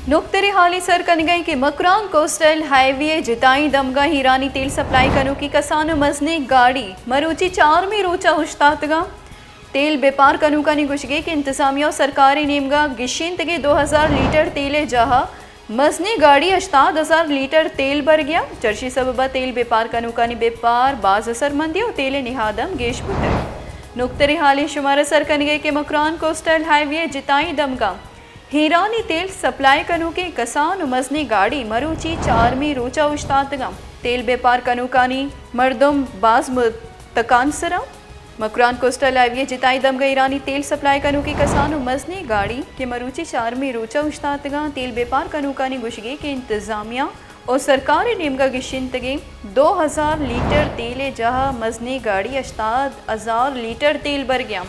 नुकतरे हाली सर कनगई के Makran coastal highway जिताई दमगा Hirani तेल सप्लाई कनु की कसानो मजने गाड़ी मरूची 4 में रोचा उश्तातगा तेल बेपार कनु का गुशगे के इंतजामिया सरकारी नेमगा गिशिन तगे 2000 लीटर तेले जहा मजने गाड़ी 8000 लीटर तेल भर गया चर्ची सबबा तेल बेपार कनु का बेपार बाज असर मंदियो तेले निहादम गेश पुतर नुकतरे हाली शुमार सर कनगई के मकरान कोस्टल हाईवे जिताई दमगा हीरानी तेल सप्लाई कनु के कसान मजनी गाड़ी मरूची 4 में रोचा उश्तातगम तेल बेपार कनु कानी मर्दम बाज तकानसरा मकरान कोस्टल हाईवे जिताई दम गई ईरानी तेल सप्लाई कनु के कसान मजनी गाड़ी के मरूची 4 में रोचा उश्तातगा तेल बेपार कनु कानी गुशगे के इंतजामिया और सरकारी नेमगा गिशिन तगे 2000 लीटर तेले जहा मजनी गाड़ी 8000 लीटर तेल भर गया।